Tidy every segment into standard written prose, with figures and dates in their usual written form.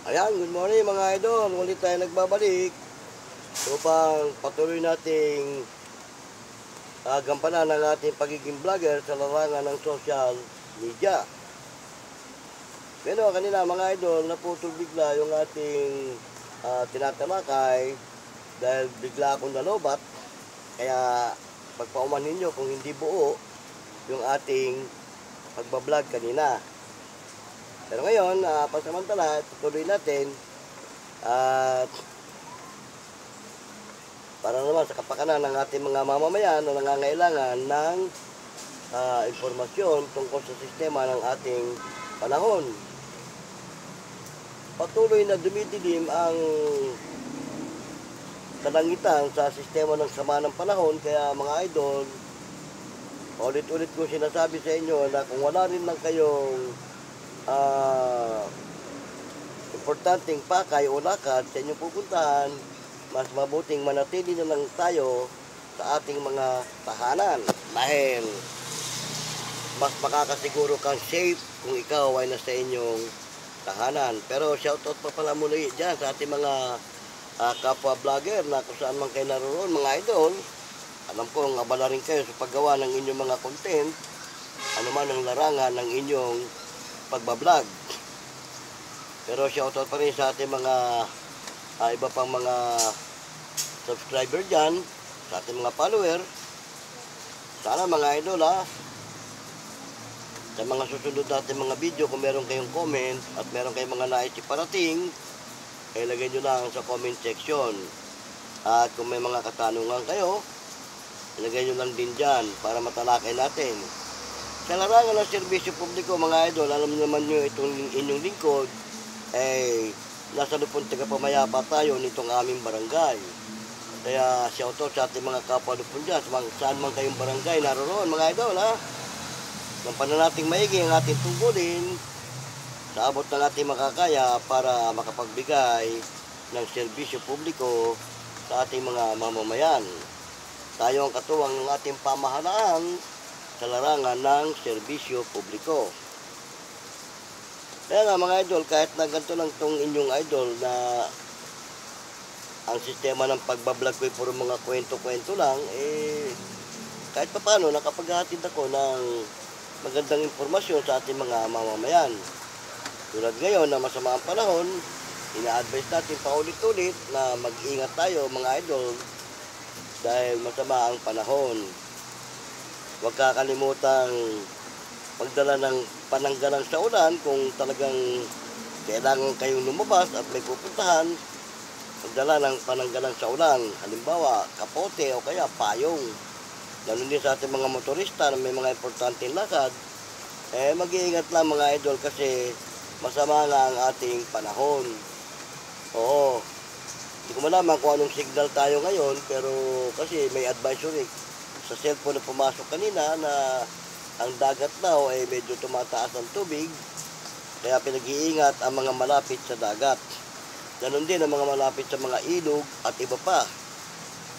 Ayan, good morning mga idol. Ulit tayo nagbabalik upang patuloy nating gampanan ang ating pagiging vlogger sa larangan ng social media. Pero kanina mga idol, naputol bigla yung ating tinatalakay dahil bigla akong nalobat. Kaya pagpauman ninyo kung hindi buo yung ating pagbablog kanina. Pero ngayon, pansamantala, tutuloy natin at para naman sa kapakanan ng ating mga mamamayan na nangangailangan ng informasyon tungkol sa sistema ng ating panahon. Patuloy na dumidilim ang kalangitan sa sistema ng sama ng panahon, kaya mga idol, ulit-ulit ko sinasabi sa inyo na kung wala rin lang kayong importanteng pakay o lakad sa inyong pupuntahan, mas mabuting manatili na lang tayo sa ating mga tahanan dahil mas makakasiguro kang safe kung ikaw ay nasa inyong tahanan. Pero shoutout pa pala muli dyan sa ating mga kapwa vlogger na kung saan man kayo naroon mga idol. Alam kong abala rin kayo sa paggawa ng inyong mga content, anuman ang larangan ng inyong pagbablog. Pero shoutout pa rin sa ating mga iba pang mga subscriber dyan, sa ating mga follower. Sana mga idol sa mga susunod natin mga video, kung meron kayong comment at meron kayong mga nais iparating, ilagay nyo lang sa comment section. At kung may mga katanungan kayo, ilagay nyo lang din dyan para matalakay natin. Sa larangan ng serbisyo publiko mga idol, alam naman nyo itong inyong lingkod nasa lupon taga-pamayapa tayo nitong aming barangay. Kaya shoutout sa ating mga kapwa lupon dyan, saan man kayong barangay naroon mga idol Gampanan nating maigi ang ating tungkulin sa abot ng ating makakaya para makapagbigay ng serbisyo publiko sa ating mga mamamayan. Tayo ang katuwang ng ating pamahalaan sa larangan ng serbisyo publiko. Kaya nga mga idol, kahit na ganito lang itong inyong idol na ang sistema ng pagbablog ko ay puro mga kwento-kwento lang, kahit pa paano nakapaghatid ako ng magandang impormasyon sa ating mga mamamayan. Tulad ngayon na masama ang panahon, ina-advise natin paulit-ulit na mag-ingat tayo mga idol dahil masama ang panahon. Huwag kakalimutang pagdala ng pananggalang sa ulan kung talagang kailangan kayong lumabas at may pupuntahan. Pagdala ng pananggalang sa ulan, halimbawa kapote o kaya payong. Ganun din sa ating mga motorista na may mga importanteng lakad, mag-iingat lang mga idol kasi masama nga ang ating panahon. Oo, hindi ko malaman kung anong signal tayo ngayon, pero kasi may advisory sa cellphone na pumasok kanina na ang dagat daw ay medyo tumataas ang tubig, kaya pinag-iingat ang mga malapit sa dagat. Ganon din ang mga malapit sa mga ilog at iba pa.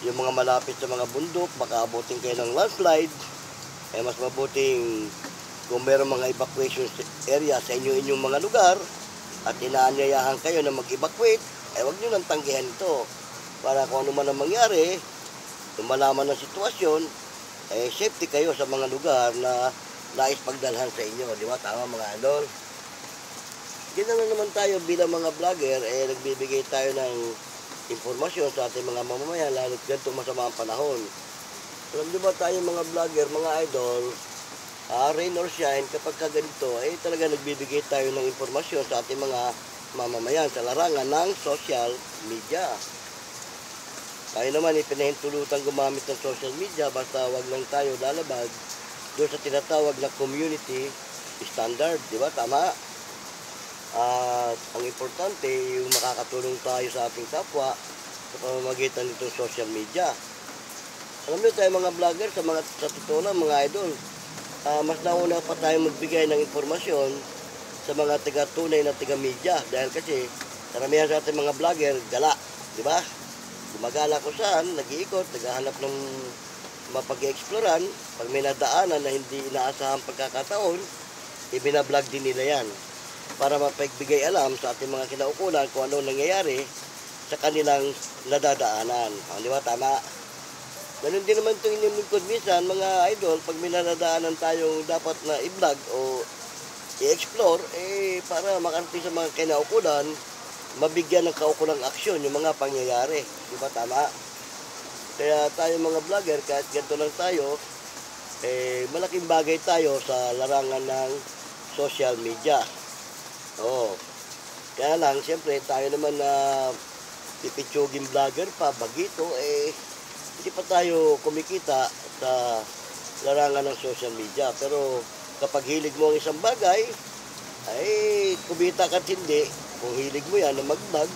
Yung mga malapit sa mga bundok, baka abutin kayo ng landslide, mas mabuting kung meron mga evacuation area sa inyong mga lugar at inaanyayahan kayo na mag-evacuate, huwag nyo nang tanggihan ito. Para kung ano man ang mangyari, kung malaman ng sitwasyon, safety kayo sa mga lugar na nais pagdalhan sa inyo. Di ba? Tama mga idol? Ganyan na naman tayo bilang mga vlogger, nagbibigay tayo ng informasyon sa ating mga mamamayan, lalo't ganito masama ang panahon. Alam di ba tayo mga vlogger, mga idol, rain or shine, kapag ganito, talaga nagbibigay tayo ng informasyon sa ating mga mamamayan sa larangan ng social media. Tayo naman pinahintulutan gumamit ng social media, basta wag lang tayo lalabag doon sa tinatawag na community standard, di ba? Tama? At ang importante, yung makakatulong tayo sa ating kapwa sa pamamagitan nitong social media. Alam nyo tayo mga vlogger, sa totoo lang mga idol, mas nauna pa tayo magbigay ng informasyon sa mga taga-tunay na taga-media dahil kasi karamihan sa ating mga vlogger, gala, di ba? Gumagala ko saan, nag-iikot, naghahanap ng mapag-exploran. Pag may nadaanan na hindi inaasahang pagkakataon, ibinablog din nila yan. para mapagbigay alam sa ating mga kinaukulan kung ano nangyayari sa kanilang nadadaanan. O, di ba? Tama. Ganun din naman itong inyong lingkod minsan, mga idol, pag may nadadaanan tayong dapat na i-vlog o i-explore, para makarating sa mga kinaukulan, mabigyan ng kaukulang aksyon yung mga pangyayari. Di ba? Tama. Kaya tayo mga vlogger, kahit ganito lang tayo, malaking bagay tayo sa larangan ng social media. Oo. Kaya lang, siyempre, tayo naman na pipitsuging vlogger pa, bagito, hindi pa tayo kumikita sa larangan ng social media. Pero kapag hilig mo ang isang bagay, ay kumita ka at hindi. Kung hilig mo yan na mag-vlog,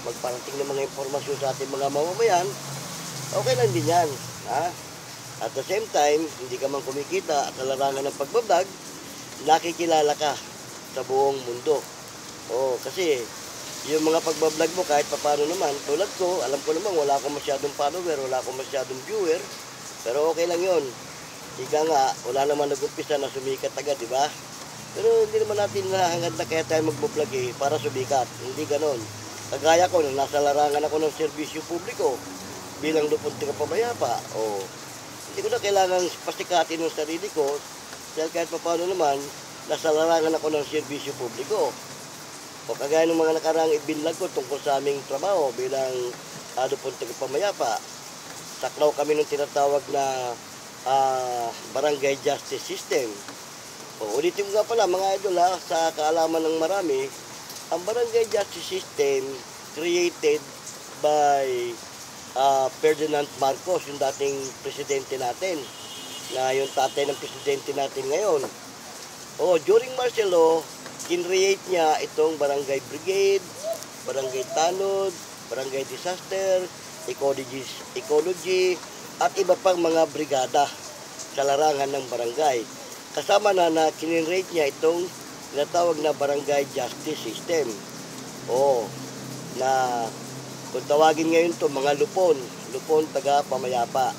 magparating ng mga impormasyon sa ating mga mamamayan, okay lang din yan. Ha? At the same time, hindi ka man kumikita at sa larangan ng pagbablog, nakikilala ka sa buong mundo. Oo, kasi yung mga pagbablog mo kahit papano naman, tulad ko, alam ko naman wala akong masyadong follower, wala akong masyadong viewer, pero okay lang yun. Ika nga, wala naman nag-umpisa na sumikat agad, di ba? Pero hindi naman natin nahangad na kaya tayo magbablog para sumikat. Hindi ganon. Kagaya ko, nung nasa larangan ako ng serbisyo publiko, bilang lupunti ka pamayapa, hindi ko na kailangan pasikatin ng sarili ko, dahil kahit papano naman, nasa larangan ako ng serbisyo publiko. O kagaya ng mga nakaraang ibinlag ko tungkol sa aming trabaho bilang lupunti ka pamayapa, saklaw kami ng tinatawag na barangay justice system. Ulitin ko nga pala mga idol sa kaalaman ng marami, ang barangay justice system created by Ferdinand Marcos, yung dating presidente natin, na yung tatay ng presidente natin ngayon. During martial law, kinreate niya itong barangay brigade, barangay tanod, barangay disaster, ecology, at iba pang mga brigada sa larangan ng barangay. Kasama na kinreate niya itong tinatawag na barangay justice system. Na kung tawagin ngayon to mga lupon taga pamayapa.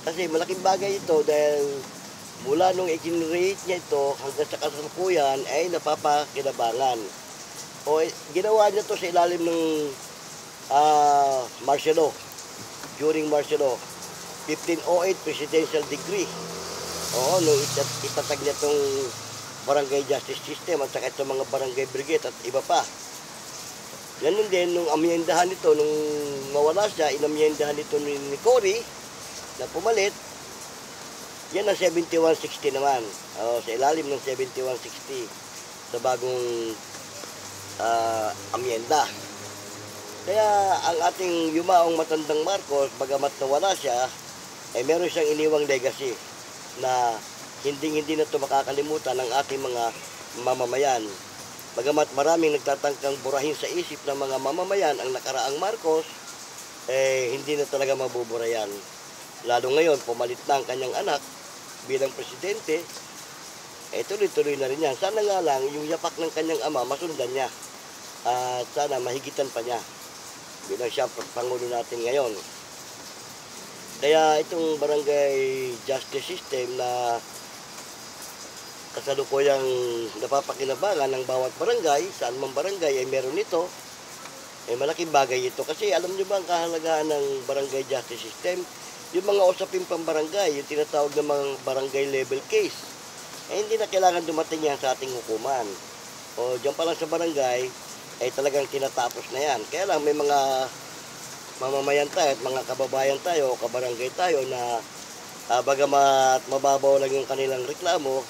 Kasi malaking bagay ito dahil mula nung i-generate niya ito hanggang sa kasalukuyan ay napapakinabangan. Ginawa niya to sa ilalim ng martial law. During martial law, 1508 presidential decree. Nung itatag niya itong barangay justice system at saka itong mga barangay brigade at iba pa. Ganun din, nung amyendahan nito, nung mawala siya, inamyendahan nito ni Cory na pumalit, yan ang 7160 naman. Sa ilalim ng 7160 sa bagong amyenda. Kaya ang ating yumaong matandang Marcos, bagamat nawala siya, ay meron siyang iniwang legacy na hindi na ito makakalimutan ng ating mga mamamayan. Bagamat maraming nagtatangkang burahin sa isip ng mga mamamayan ang nakaraang Marcos, hindi na talaga mabuburayan. Lalo ngayon, pumalit na ang kanyang anak bilang presidente, tuloy-tuloy na rin yan. Sana nga lang, yung yapak ng kanyang ama, masundan niya. At sana mahigitan pa niya bilang siya Pangulo natin ngayon. Kaya itong barangay justice system na kasalukuyang napapakinabangan ng bawat barangay, saan mang barangay ay meron nito, malaking bagay ito. Kasi alam niyo ba ang kahalagahan ng barangay justice system? Yung mga usaping pambarangay, yung tinatawag ng mga barangay level case, hindi na kailangan dumating yan sa ating hukuman. Diyan pa lang sa barangay, talagang tinatapos na yan. Kaya lang may mga mamamayan tayo at mga kababayan tayo, kabarangay tayo na bagamat mababaw lang yung kanilang reklamo,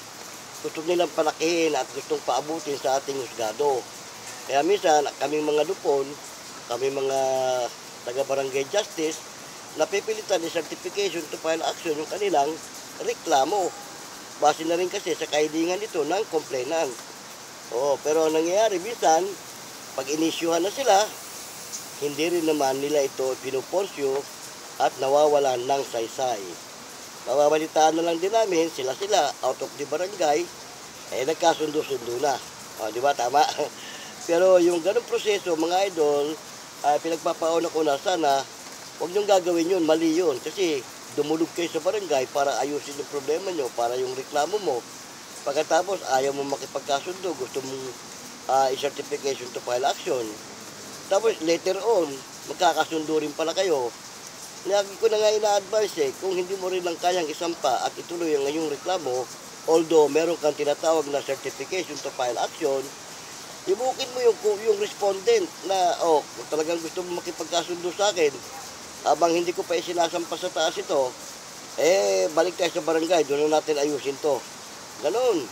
gusto nilang palakihin at gustong paabutin sa ating husgado. Kaya minsan, kaming mga lupon, kami mga taga-barangay justice, napipilitan ng certification to file action yung kanilang reklamo. Base na rin kasi sa kahilingan nito ng complainant. Pero ang nangyayari minsan, pag inisyuhan na sila, hindi rin naman nila ito pinuporsyo at nawawalan ng saysay. Mababalitaan na lang din namin, sila out of the barangay, nagkasundo-sundo na. Di ba? Tama. Pero yung ganong proseso, mga idol, pinagpapauna ko na sana, huwag niyong gagawin yun, mali yun. Kasi dumulog kayo sa barangay para ayusin yung problema nyo, para yung reklamo mo Pagkatapos, ayaw mo makipagkasundo, gusto mong i-certification to file action. Tapos, later on, magkakasundo rin pala kayo. Lagi ko na nga ina-advise kung hindi mo rin lang kayang isampa at ituloy ang ngayong reklamo, although meron kang tinatawag na certification to file action, ibukin mo yung respondent na, kung talagang gusto mo makipagkasundo sa akin, habang hindi ko pa isinasampa sa taas ito, balik tayo sa barangay, doon natin ayusin to. Ganon.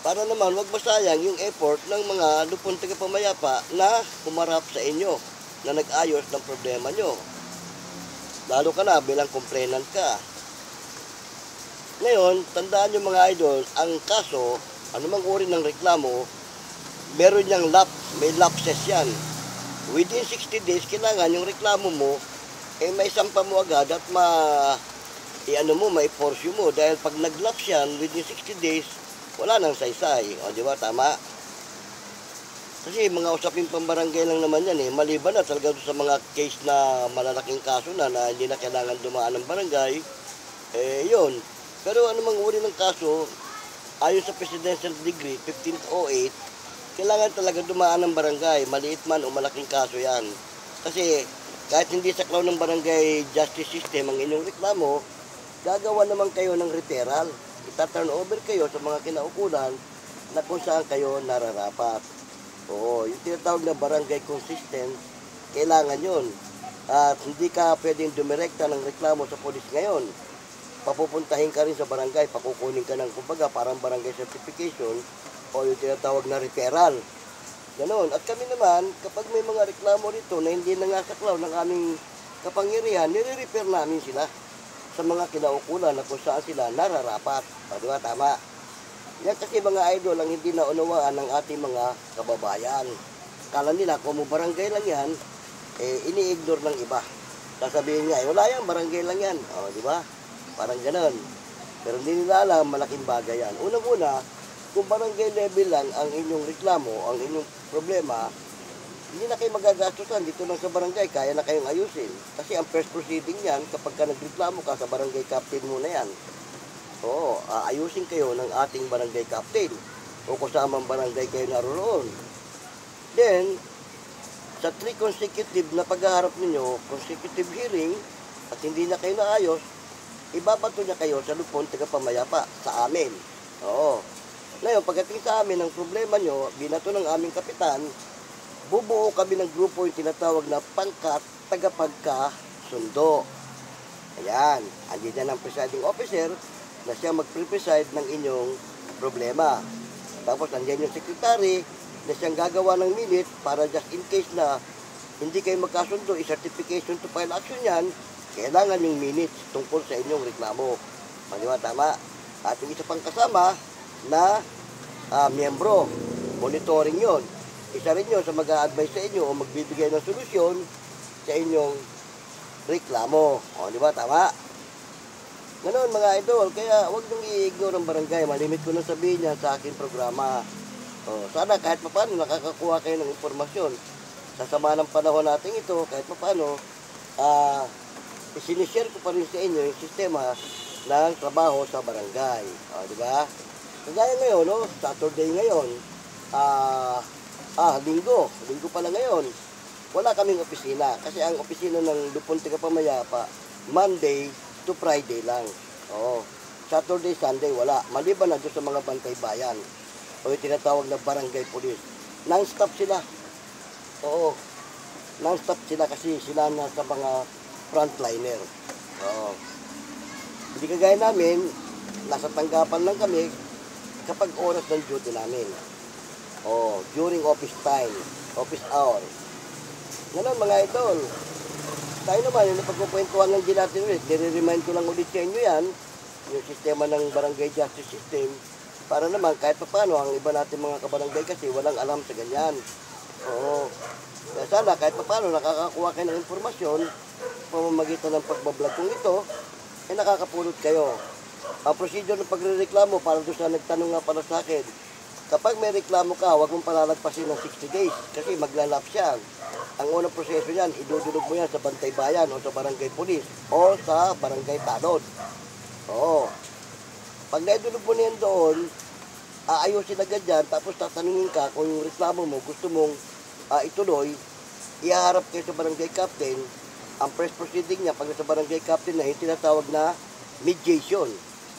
Para naman, wag masayang yung effort ng mga lupon tagapamayapa na humarap sa inyo, na nag-ayos ng problema nyo. Lalo ka na bilang complainant ka. Ngayon, tandaan nyo mga idol, ang kaso, anumang uri ng reklamo, meron niyang may lapses yan. Within 60 days, kailangan yung reklamo mo, may sampa mo agad at ma-force mo. Dahil pag nag-lapse yan, within 60 days, wala nang saysay. O, di ba? Tama. Kasi mga usaping pambarangay lang naman yan maliban na talaga sa mga case na malalaking kaso na hindi na kailangan dumaan ng barangay, yun. Pero anumang uri ng kaso, ayon sa Presidential Decree 1508, kailangan talaga dumaan ng barangay, maliit man o malaking kaso yan. Kasi kahit hindi saklaw ng barangay justice system ang inyong reklamo, gagawa naman kayo ng referral. Ita-turn over kayo sa mga kinaukulan na kung saan kayo nararapat. Oo, yung tinatawag na barangay consistent, kailangan yun. At hindi ka pwedeng dumirekta ng reklamo sa polis ngayon. Papupuntahin ka rin sa barangay, pakukunin ka ng kumbaga parang barangay certification o yung tinatawag na referral. Ganon. At kami naman, kapag may mga reklamo rito na hindi nangasaklaw ng aming kapangyarihan, nire-refer namin sila sa mga kinaukulan na kung saan sila nararapat. O, di ba? Tama. Yan kasi mga idol ang hindi naunawaan ng ating mga kababayan. Kala nila kung barangay lang yan, ini-ignore ng iba. Sasabihin niya, wala yan, barangay lang yan. O, di ba? Parang ganon. Pero hindi nila alam, malaking bagay yan. Unang-una, kung barangay level lang ang inyong reklamo, ang inyong problema, hindi na kayo magagastusan dito lang sa barangay, kaya na kayong ayusin. Kasi ang first proceeding yan, kapag ka nagreklamo ka sa barangay captain mo na yan, ayusin kayo ng ating barangay captain o kusamang barangay kayo naroon. Then, sa 3 consecutive na paghaharap ninyo, consecutive hearing, at hindi na kayo naayos, ibabato niya kayo sa lupon tagapamayapa sa amin. Oo. Ngayon, pagdating sa amin, ang problema nyo, binato ng aming kapitan, bubuo kami ng grupo yung tinatawag na pangkat tagapagkasundo. Ayan, andyan ang presiding officer na siya mag-preside ng inyong problema. Tapos andyan yung secretary na siyang gagawa ng minute para just in case na hindi kayo magkasundo, i-certification to file action yan, kailangan yung minutes tungkol sa inyong reklamo. Di ba? Tama. At yung isa pang kasama na miyembro, monitoring yon. Isa rin yun sa mag-a-advise sa inyo o magbibigay ng solusyon sa inyong reklamo. O, di ba? Tama? Ganon mga idol. Kaya huwag nung i-ignore ang barangay. Malimit ko nang sabihin niya sa aking programa. O, sana kahit paano nakakakuha kayo ng impormasyon. Sa sama ng panahon natin ito, kahit paano, isinishare ko pa rin sa inyo yung sistema ng trabaho sa barangay. O, di ba? Kagaya ngayon, Saturday ngayon, linggo pala ngayon, wala kaming opisina. Kasi ang opisina ng Lupon Tagapamayapa, Monday to Friday lang. Oo. Saturday, Sunday, wala. Maliban na doon sa mga bantay bayan. O yung tinatawag na barangay police. Non-stop sila. Oo. Non-stop sila kasi sila na sa mga frontliner. Oo. Hindi kagaya namin, nasa tanggapan lang kami kapag oras ng duty namin. During office time, office hour. Ngayon mga idol, tayo naman yung napagkukwentuhan lang din natin ulit, nire-remind ko lang ulit sa inyo yan, yung sistema ng barangay justice system, para naman kahit pa paano, ang iba natin mga kabarangay kasi walang alam sa ganyan. Oo. Kaya sana kahit pa paano nakakakuha kayo ng informasyon, pamamagitan ng pagbablog kong ito, nakakapulot kayo. Ang procedure ng pagre-reklamo, para doon sa nagtanong nga pala sa akin, kapag may reklamo ka, huwag mong palalagpasin ng 60 days kasi maglalapse yan. Ang unang proseso yan, idudulog mo yan sa bantay bayan o sa barangay police o sa barangay tanod. Oo. Pag naidulog mo na yan doon, aayusin agad yan, tapos tatanungin ka kung yung reklamo mo gusto mong ituloy, iharap kayo sa barangay captain. Ang first proceeding niya, pag sa barangay captain na, yung tinatawag na mediation.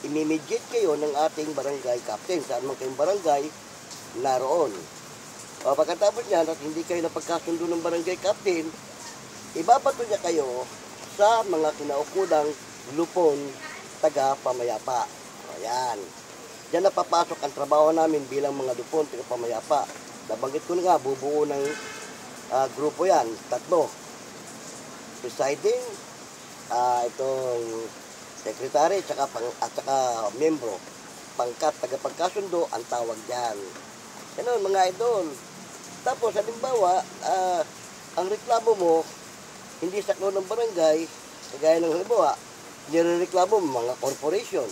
Imimediate kayo ng ating barangay captain, saan man kayong barangay, naroon. Pagkatapos niyan, at hindi kayo napagkasundo ng barangay captain, ibabato niya kayo sa mga kinaukulang lupon taga-pamayapa. Ayan. Diyan napapasok ang trabaho namin bilang mga lupon taga-pamayapa. Nabanggit ko na nga, bubuo ng grupo yan, 3. Presiding, itong secretary, at saka membro. Pangkat, taga-pagkasundo, ang tawag dyan. Ganun, mga idol. Tapos, halimbawa, ang reklamo mo, hindi saklaw ng barangay, kagaya ng halimbawa, nirereklamo mo mga corporation.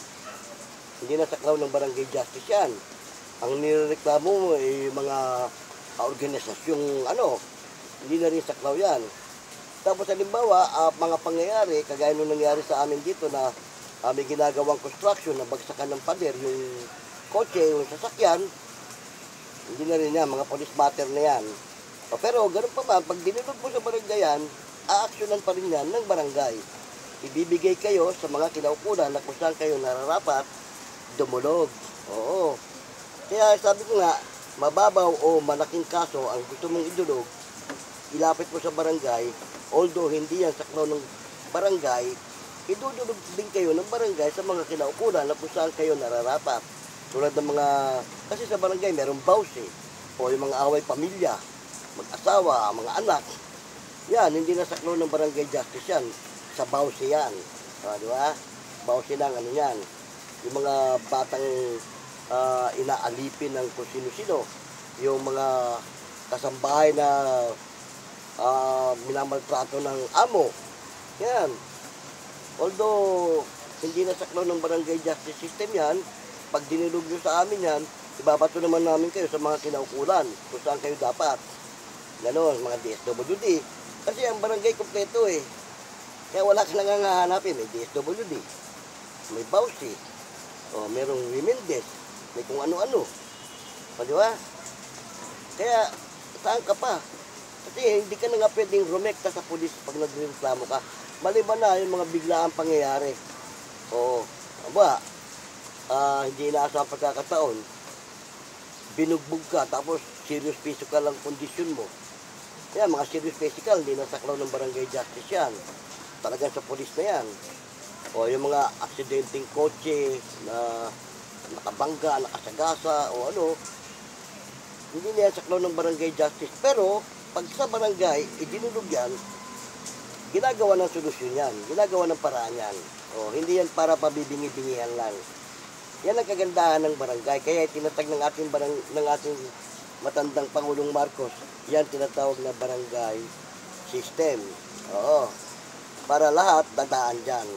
Hindi na saklaw ng barangay justice yan. Ang nirereklamo mo ay mga organisasyong hindi na rin saklaw yan. Tapos halimbawa, mga pangyayari, kagaya nung nangyari sa amin dito na may ginagawang construction na bagsakan ng pader, yung kotse, yung sasakyan, hindi na rin yan, mga police matter na yan. Pero ganun pa man, pag dinulog mo sa barangay yan, aaksyonan pa rin yan ng barangay. Ibibigay kayo sa mga kinaukulan na kung saan kayo nararapat dumulog. Oo. Kaya sabi ko nga, mababaw o malaking kaso ang gusto mong idulog, ilapit mo sa barangay, although hindi yan saklaw ng barangay, idudulog din kayo ng barangay sa mga kinaukulan na kung saan kayo nararapat. Tulad ng mga, kasi sa barangay merong bawsi, o yung mga away pamilya, mag-asawa, mga anak. Yan, hindi na saklaw ng barangay justice yan. Sa bawsi yan. Di ba? Bawsi lang, yan. Yung mga batang inaalipin ng kung sino-sino. Yung mga kasambahay na minamaltrato ng amo. Yan. Although, hindi na saklaw ng barangay justice system yan, pag dinulog nyo sa amin yan, ibabato naman namin kayo sa mga kinaukulan kung saan kayo dapat. Ganon, mga DSWD. Kasi ang barangay kompleto eh. Kaya wala ka nangangahanapin. May DSWD, may bawsi, merong Remendez, may kung ano-ano. Di ba? Kaya, saan ka pa? Kasi hindi ka na nga pwedeng rumekta sa pulis pag nagreklamo ka. Maliban na yung mga biglaang pangyayari. Hindi inaasang pagkakataon, binugbog ka, tapos serious physical ang kondisyon mo. Yan, mga serious physical, hindi nasaklaw ng barangay justice yan. Talagang sa pulis na yan. O yung mga aksidenteng kotse na nakabangga, nakasagasa, o hindi na yan saklaw ng barangay justice. Pero, pag sa barangay, idinulog yan, ginagawa ng solusyon yan, ginagawa ng paraan yan. Hindi yan para pabibingi-bingihan lang. Yan ang kagandahan ng barangay. Kaya tinatag ng ating matandang Pangulong Marcos, yan tinatawag na barangay system. Para lahat dadaan dyan.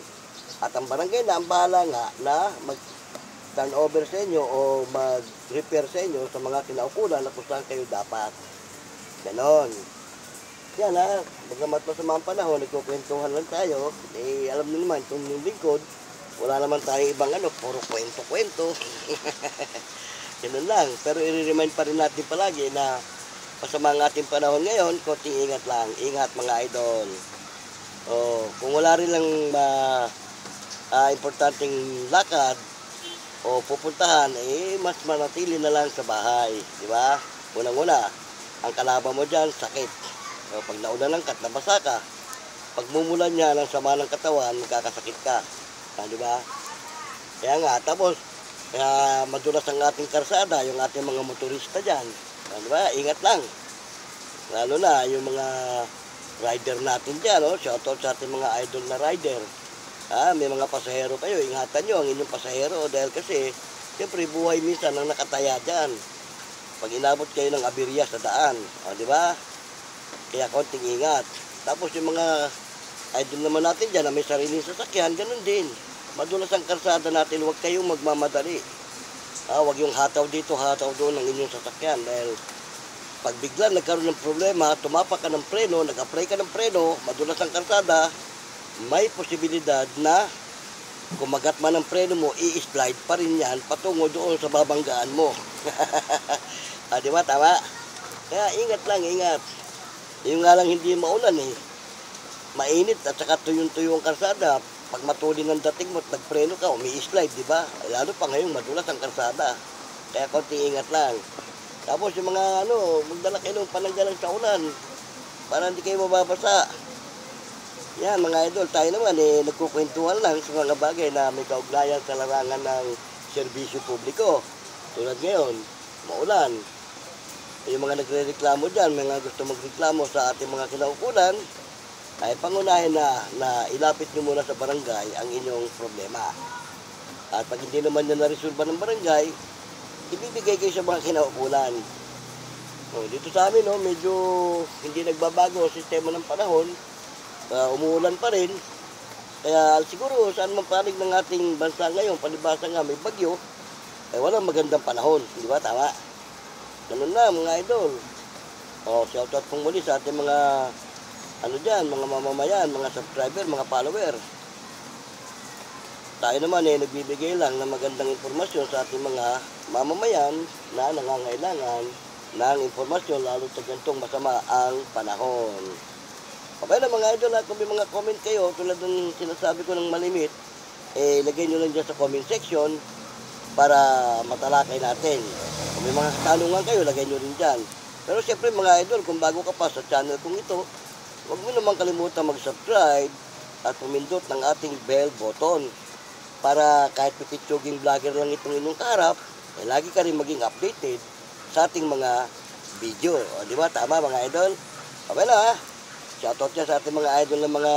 At ang barangay na ang bahala nga na mag-turn over sa inyo o mag-repair sa inyo sa mga kinaukulan na kung saan kayo dapat. Ganon. Yan bagamat pa sa mga panahon, nagkukwentuhan lang tayo, alam niyo naman, itong yung lingkod, wala naman tayong ibang puro kwento-kwento. Ganun lang. Pero i-remind pa rin natin palagi na pasama ang ating panahon ngayon, konting ingat lang. Ingat mga idol. Kung wala rin lang importanteng lakad o pupuntahan, mas manatili na lang sa bahay. Di ba? Unang-una, ang kalaban mo dyan, sakit. Pag naulan ka at nabasa ka, pagmumulan niya ng sama ng katawan, magkakasakit ka. Di ba? Kaya nga, tapos, madulas ang ating karsada, yung ating mga motorista dyan. Di ba? Ingat lang. Lalo na, yung mga rider natin dyan, shoutout sa ating mga idol na rider. May mga pasahero kayo, ingatan nyo ang inyong pasahero dahil kasi, siyempre, buhay minsan ang nakataya dyan. Pag inabot kayo ng aberya sa daan, di ba? Kaya konting ingat. Tapos yung mga idol naman natin dyan na may sariling sasakyan, ganun din. Madulas ang karsada natin, huwag kayong magmamadali. Huwag yung hataw dito, hataw doon ng inyong sasakyan. Dahil pag bigla nagkaroon ng problema, tumapak ka ng preno, nag-apply ka ng preno, madulas ang karsada, may posibilidad na kumagat man ang preno mo, i-slide pa rin yan patungo doon sa babanggaan mo. Di ba? Tama? Kaya ingat lang, ingat. Yung nga lang hindi maulan eh. Mainit at saka tuyong-tuyo ang kalsada. Pag matulin ang dating mo at nagpreno ka, umi-slide, di ba? Lalo pa ngayong madulas ang kalsada. Kaya konti ingat lang. Tapos yung mga magdala kayo ng pananggalang sa ulan para hindi kayo mababasa. Yan mga idol, tayo naman nagkukwentuhan lang sa mga bagay na may kaugnayan sa larangan ng serbisyo publiko. Tulad ngayon, maulan. Yung mga nagre-reklamo dyan, mga gusto magreklamo sa ating mga kinaukulan, ay pangunahin na ilapit nyo muna sa barangay ang inyong problema. At pag hindi naman nyo na-resolve ng barangay, ibibigay kayo sa mga kinaukulan. Dito sa amin, medyo hindi nagbabago ang sistema ng panahon. Umuulan pa rin. Kaya siguro saan man panig ng ating bansa ngayon, palibasa nga may bagyo, ay walang magandang panahon. Di ba? Tama? Ganun na mga idol. Shoutout pong muli sa ating mga mga mamamayan, mga subscriber, mga follower. Tayo naman nagbibigay lang ng magandang informasyon sa ating mga mamamayan na nangangailangan ng informasyon lalo sa gantong masama ang panahon. Okay na mga idol, kung may mga comment kayo tulad ng sinasabi ko ng malimit, lagay nyo lang dyan sa comment section para matalakay natin. Kung may mga katanungan kayo, lagay nyo rin dyan. Pero siyempre mga idol, kung bago ka pa sa channel kong ito, huwag mo naman kalimutan mag-subscribe at pumindot ng ating bell button para kahit pipitsuging vlogger lang itong inyong kaharap, lagi ka rin maging updated sa ating mga video. Di ba? Tama mga idol? Okay na Shoutout dyan sa ating mga idol ng mga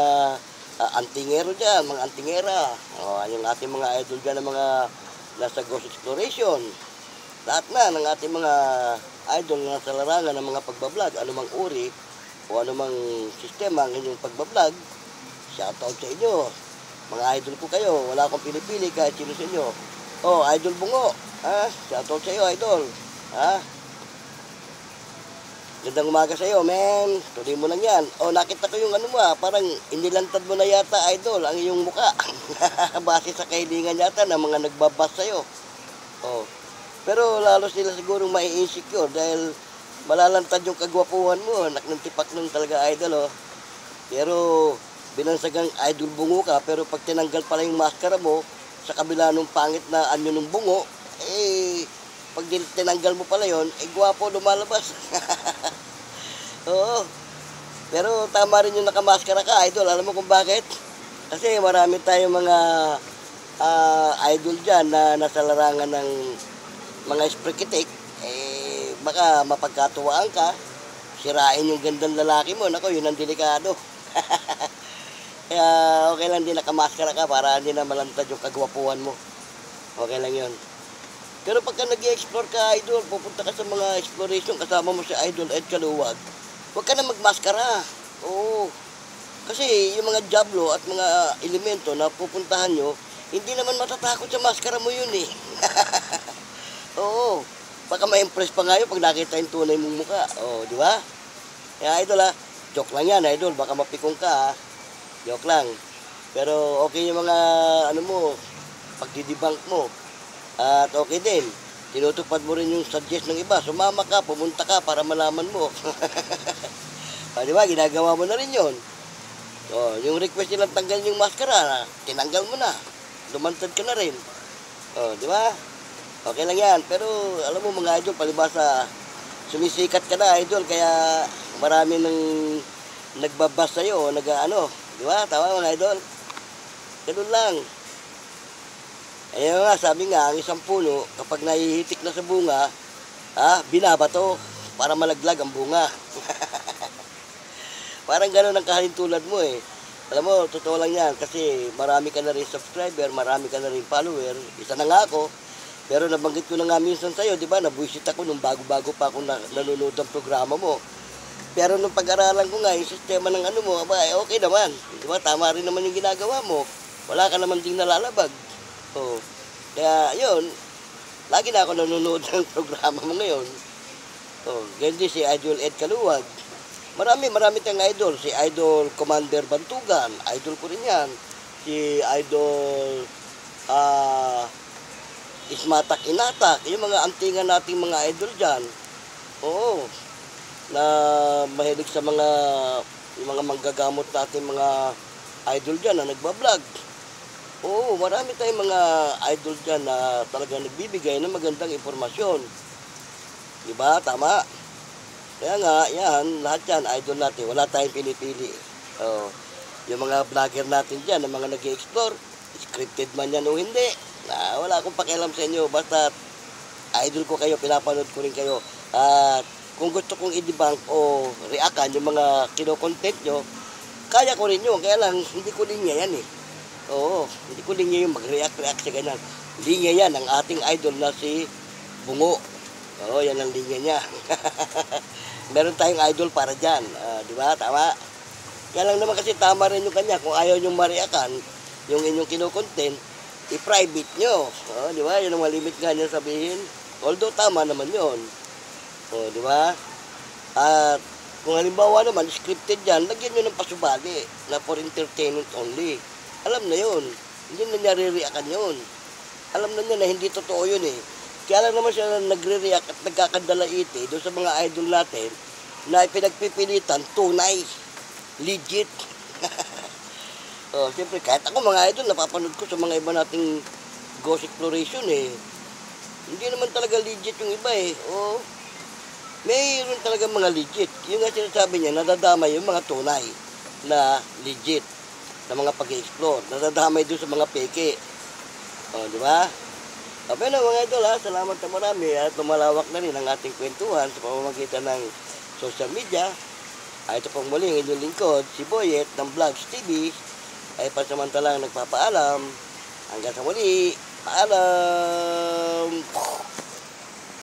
antingero dyan, mga antingera. Yung ating mga idol dyan ng mga nasa Ghost Exploration. Lahat na ng ating mga idol na nasa larangan ng mga pagbablog, anumang uri o anumang sistema ang inyong pagbablog, shoutout sa inyo. Mga idol ko kayo, wala akong pinipili kahit sino sa inyo. Idol Bungo, shoutout sa iyo, idol. Gandang umaga sa iyo, men. Tuloy mo lang yan. Nakita ko yung parang inilantad mo na yata, idol, ang iyong muka. Base sa kahilingan yata ng mga nagbabas sa iyo. Pero lalo sila siguro mai-insecure dahil malalantad yung kagwapuhan mo. Naknantipak nun talaga, idol, Pero binansagang idol bungo ka, pero pag tinanggal pala yung maskara mo, sa kabila nung pangit na anyo ng bungo, pag tinanggal mo pala yon, gwapo lumalabas. Oo. Pero tama rin yung nakamaskara ka, idol. Alam mo kung bakit? Kasi marami tayong mga idol dyan na nasa larangan ng mga esprekitik. Baka mapagkatuwaan ka, sirain yung gandang lalaki mo. Nako, yun ang delikado. Kaya okay lang din nakamaskara ka para hindi na malantad yung kagwapuhan mo. Okay lang yun. Pero pagka nag-i-explore ka, idol, pupunta ka sa mga exploration, kasama mo si Idol Ed Kaluwag, huwag ka na magmaskara. Oo. Kasi yung mga jablo at mga elemento na pupuntahan nyo, hindi naman matatakot sa maskara mo yun eh. Oo. Baka ma-impress pa nga yun pag nakita yung tunay mong mukha. Di ba? Kaya idol joke lang yan, idol. Baka mapikong ka Joke lang. Pero okay yung mga pagdidibunk mo. At okay din, tinutupad mo rin yung suggest ng iba. Sumama ka, pumunta ka para malaman mo. Di ba? Ginagawa mo na rin yun. Yung request nilang tanggal yung maskara, tinanggal mo na. Lumantad ka na rin. Di ba? Okay lang yan. Pero alam mo mga idol, palibasa, sumisikat ka na idol, kaya marami nang nagbabas sa'yo, Di ba? Tama mga idol? Ganun lang. Ayun nga, sabi nga, ang isang puno, kapag nahihitik na sa bunga, binabato para malaglag ang bunga. Parang gano'n ang kahalintulad mo eh. Alam mo, totoo lang yan, kasi marami ka na rin subscriber, marami ka na rin follower, isa na nga ako, pero nabanggit ko na nga minsan sa'yo, di ba, nabuisit ako nung bago-bago pa ako nanonood ng programa mo. Pero nung pag-aralan ko nga, yung sistema ng okay naman. Di ba, tama rin naman yung ginagawa mo. Wala ka naman ding nalalabag. Kaya yun, lagi na ako nanonood ng programa mo ngayon. Ganyan din si Idol Ed Kaluwag. Marami tayong idol. Si Idol Commander Bantugan, idol ko rin yan. si Idol Ismatak Inatak, yung mga antingan nating mga idol dyan. Oo, na mahilig sa yung mga manggagamot natin mga idol dyan na nagbablog. Oo, marami tayong mga idol dyan na talagang nagbibigay ng magandang impormasyon. Diba? Tama. Kaya nga, yan, lahat yan, idol natin. Wala tayong pinipili. Oo. Yung mga vlogger natin dyan, na mga nag-explore, scripted man yan o hindi. Wala akong pakialam sa inyo. Basta idol ko kayo, pinapanood ko rin kayo. At kung gusto kong i-debunk o reactan yung mga kino-content nyo, kaya ko rin yun. Kaya lang, hindi ko linya yan eh. Oo, hindi ko linya yung mag-react sa ganyan. Linya yan ang ating idol na si Bungo. Oo, yan ang linya niya. Meron tayong idol para dyan. Di ba? Tama. Kaya lang naman kasi tama rin yung kanya. Kung ayaw nyo ma-reactan yung inyong kino-content, i-private nyo. Di ba? Yan ang malimit nga niya sabihin. Although tama naman yun. Di ba? At kung halimbawa naman, scripted yan, lagyan nyo ng pasubali na for entertainment only. Alam na yun. Hindi na niya re-reactan yun. Alam na niya na hindi totoo yun eh. Kaya lang naman siya nagre-react at nagkakandalaiti doon sa mga idol natin na pinagpipilitan, tunay, legit. Siyempre, kahit ako mga idol, napapanood ko sa mga iba nating ghost exploration eh. Hindi naman talaga legit yung iba eh. Mayroon talaga mga legit. Yung nga sinasabi niya, nadadamay yung mga tunay na legit na mga pag-explore. Nadadamay doon sa mga peke. Di ba? Okay na mga idol ha, salamat na marami at lumalawak na rin ang ating kwentuhan sa pamamagitan ng social media. Ito pong muling inyong lingkod, si Boyet ng Vlogs TV ay pansamantalang nagpapaalam. Hanggang sa muli, paalam!